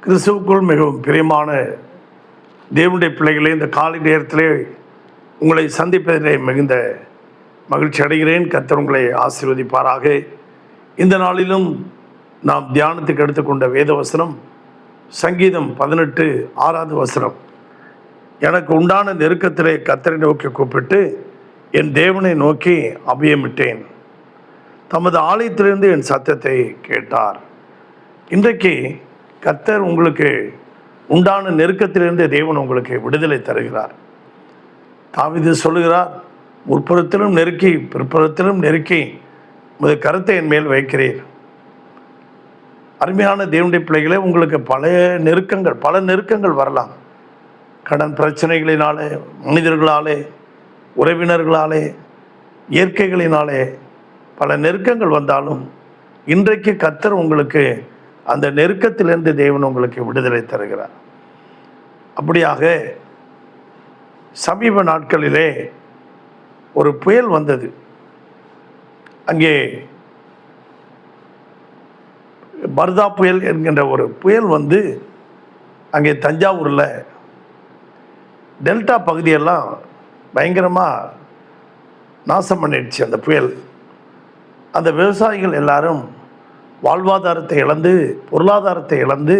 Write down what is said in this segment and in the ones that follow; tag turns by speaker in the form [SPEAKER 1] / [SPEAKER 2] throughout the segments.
[SPEAKER 1] கிறிஸ்துவுக்குள் மிகவும் பிரியமான தேவனுடைய பிள்ளைகளே, இந்த காலை நேரத்திலே உங்களை சந்திப்பதிலே மிகுந்த மகிழ்ச்சி அடைகிறேன். கர்த்தர் உங்களை ஆசீர்வதிப்பாராக. இந்த நாளிலும் நாம் தியானத்துக்கு எடுத்துக்கொண்ட வேத வசனம் சங்கீதம் 18:6 வசனம். எனக்கு உண்டான நெருக்கத்திலே கர்த்தரை நோக்கி கூப்பிட்டு என் தேவனை நோக்கி அபயமிட்டேன். தமது ஆலயத்திலிருந்து என் சத்தத்தை கேட்டார். இன்றைக்கு கர்த்தர் உங்களுக்கு உண்டான நெருக்கத்திலிருந்து தேவன் உங்களுக்கு விடுதலை தருகிறார். தாவீது சொல்லுகிறார், முற்புறத்திலும் நெருக்கி பிற்புறத்திலும் நெருக்கி உமது கருத்தை என் மேல் வைக்கிறீர். அருமையான தேவனுடைய பிள்ளைகளே, உங்களுக்கு பல நெருக்கங்கள் வரலாம். கடன் பிரச்சனைகளினாலே, மனிதர்களாலே, உறவினர்களாலே, இயற்கைகளினாலே பல நெருக்கங்கள் வந்தாலும் இன்றைக்கு கர்த்தர் உங்களுக்கு அந்த நெருக்கத்திலிருந்து தேவன் உங்களுக்கு விடுதலை தருகிறார். அப்படியாக சமீப நாட்களிலே ஒரு புயல் வந்தது. அங்கே பர்தா புயல் என்கின்ற ஒரு புயல் வந்து அங்கே தஞ்சாவூரில் டெல்டா பகுதியெல்லாம் பயங்கரமாக நாசம் பண்ணிடுச்சு அந்த புயல். அந்த விவசாயிகள் எல்லாரும் வாழ்வாதாரத்தை இழந்து, பொருளாதாரத்தை இழந்து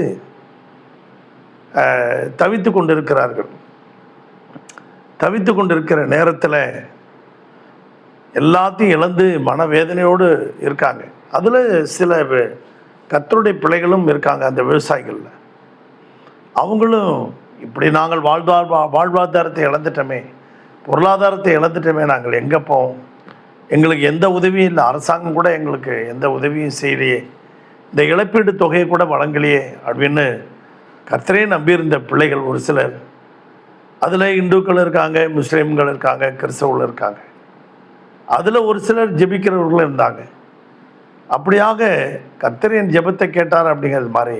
[SPEAKER 1] தவித்து கொண்டிருக்கிறார்கள். தவித்து கொண்டிருக்கிற நேரத்தில் எல்லாத்தையும் இழந்து மனவேதனையோடு இருக்காங்க. அதில் சில கர்த்தருடைய பிள்ளைகளும் இருக்காங்க. அந்த விவசாயிகளில் அவங்களும் இப்படி நாங்கள் வாழ்வாதாரத்தை இழந்துட்டோமே, பொருளாதாரத்தை இழந்துட்டோமே, நாங்கள் எங்கே போவோம், எங்களுக்கு எந்த உதவியும் இல்லை, அரசாங்கம் கூட எங்களுக்கு எந்த உதவியும் செய்யலையே, இந்த இழப்பீடு தொகையை கூட வழங்கலையே அப்படின்னு கர்த்தரே நம்பியிருந்த பிள்ளைகள் ஒரு சிலர். அதில் இந்துக்கள் இருக்காங்க, முஸ்லீம்கள் இருக்காங்க, கிறிஸ்தவர்கள் இருக்காங்க. அதில் ஒரு சிலர் ஜெபிக்கிறவர்களும் இருந்தாங்க. அப்படியாக கர்த்தரின் ஜெபத்தை கேட்டார். அப்படிங்கிறது மாதிரி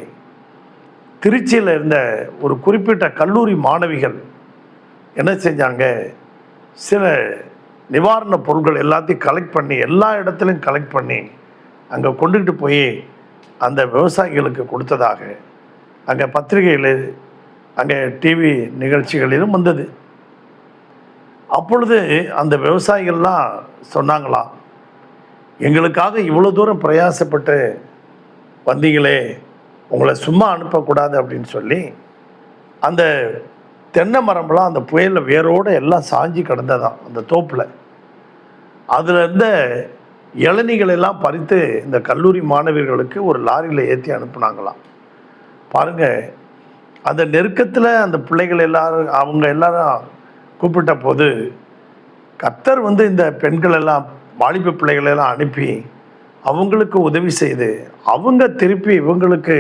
[SPEAKER 1] திருச்சியில் இருந்த ஒரு குறிப்பிட்ட கல்லூரி மாணவிகள் என்ன செஞ்சாங்க, சில நிவாரண பொருட்கள் எல்லாத்தையும் கலெக்ட் பண்ணி, எல்லா இடத்துலையும் கலெக்ட் பண்ணி அங்கே கொண்டுகிட்டு போய் அந்த விவசாயிகளுக்கு கொடுத்ததாக அங்கே பத்திரிகையில், அங்கே டிவி நிகழ்ச்சிகளிலும் வந்தது. அப்பொழுது அந்த விவசாயிகள்லாம் சொன்னாங்களாம், எங்களுக்காக இவ்வளோ தூரம் பிரயாசப்பட்டு வந்தீங்களே, உங்களை சும்மா அனுப்பக்கூடாது அப்படின்னு சொல்லி அந்த தென்னை மரம்லாம் அந்த புயலில் வேரோடு எல்லாம் சாஞ்சி கிடந்ததான் அந்த தோப்பில். அதில் இருந்த இளநிகளெல்லாம் பறித்து இந்த கல்லூரி மாணவர்களுக்கு ஒரு லாரியில் ஏற்றி அனுப்புனாங்களாம். பாருங்கள், அந்த நெருக்கத்தில் அந்த பிள்ளைகள் எல்லாரும், அவங்க எல்லாரும் கூப்பிட்ட போது கர்த்தர் வந்து இந்த பெண்கள் எல்லாம், வாலிப பிள்ளைகளெல்லாம் அனுப்பி அவங்களுக்கு உதவி செய்து அவங்க திருப்பி இவங்களுக்கு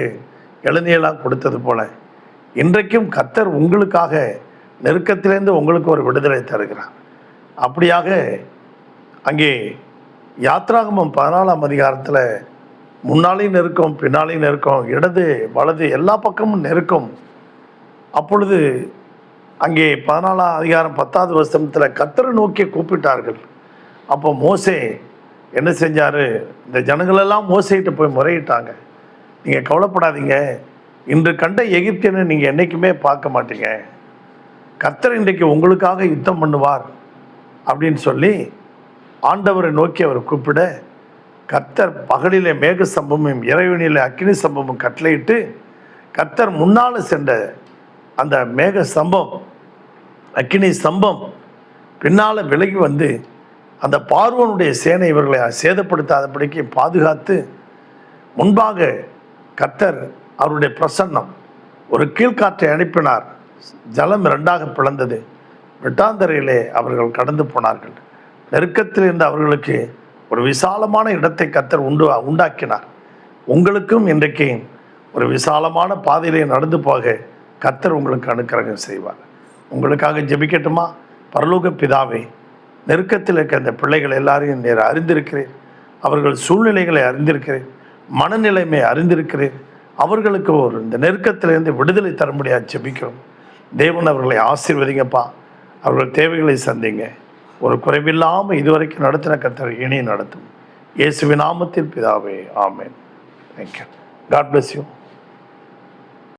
[SPEAKER 1] இளநியெல்லாம் கொடுத்தது போல் இன்றைக்கும் கர்த்தர் உங்களுக்காக நெருக்கத்திலேருந்து உங்களுக்கு ஒரு விடுதலை தருகிறார். அப்படியாக அங்கே யாத்ராகமம் 14ஆம் அதிகாரத்தில் முன்னாலேயும் நெருக்கம், பின்னாலேயும் நெருக்கம், இடது வலது எல்லா பக்கமும் நெருக்கம். அப்பொழுது அங்கே 14ஆம் அதிகாரம் 10வது வசனத்தில் கர்த்தரை நோக்கி கூப்பிட்டார்கள். அப்போ மோசே என்ன செஞ்சார், இந்த ஜனங்களெல்லாம் மோசைகிட்ட போய் முறையிட்டாங்க, நீங்கள் கவலைப்படாதீங்க, இன்று கண்ட எகிப்தியனை நீங்கள் என்றைக்குமே பார்க்க மாட்டீங்க, கர்த்தர் இன்றைக்கு உங்களுக்காக யுத்தம் பண்ணுவார் அப்படின்னு சொல்லி ஆண்டவரை நோக்கி அவர் கூப்பிட, கர்த்தர் பகலிலே மேக சம்பமும் இரவினிலே அக்கினி சம்பமும் கட்டளையிட்டு, கர்த்தர் முன்னால் சென்ற அந்த மேக சம்பம், அக்கினி சம்பம் பின்னால் விலகி வந்து அந்த பார்வோனுடைய சேனை இவர்களை சேதப்படுத்தாதபடிக்கு பாதுகாத்து, முன்பாக கர்த்தர் அவருடைய பிரசன்னம் ஒரு கீழ்காற்றை அனுப்பினார். ஜலம் 2ஆக பிளந்தது. வெட்டாந்தரையிலே அவர்கள் கடந்து போனார்கள். நெருக்கத்தில் இருந்த அவர்களுக்கு ஒரு விசாலமான இடத்தை கர்த்தர் உண்டாக்கினார். உங்களுக்கும் இன்றைக்கு ஒரு விசாலமான பாதையிலே நடந்து போக கர்த்தர் உங்களுக்கு அனுக்கிரகம் செய்வார். உங்களுக்காக ஜெபிக்கட்டுமா? பரலோக பிதாவே, நெருக்கத்தில் இருக்க அந்த பிள்ளைகள் எல்லாரையும் நேர் அறிந்திருக்கிறேன். அவர்கள் சூழ்நிலைகளை அறிந்திருக்கிறேன், மனநிலைமை அறிந்திருக்கிறேன். அவர்களுக்கு ஒரு இந்த நெருக்கத்திலிருந்து விடுதலை தர முடியாது ஜெபிக்கிறோம். தேவன் அவர்களை ஆசீர்வதிங்கப்பா. அவர்கள் தேவைகளை சந்திங்க. ஒரு குறைவில்லாமல் இதுவரைக்கும் நடத்தின கர்த்தர் இனி நடத்தும். இயேசுவின் நாமத்தில் பிதாவே, ஆமென். தேங்க்யூ. God bless you.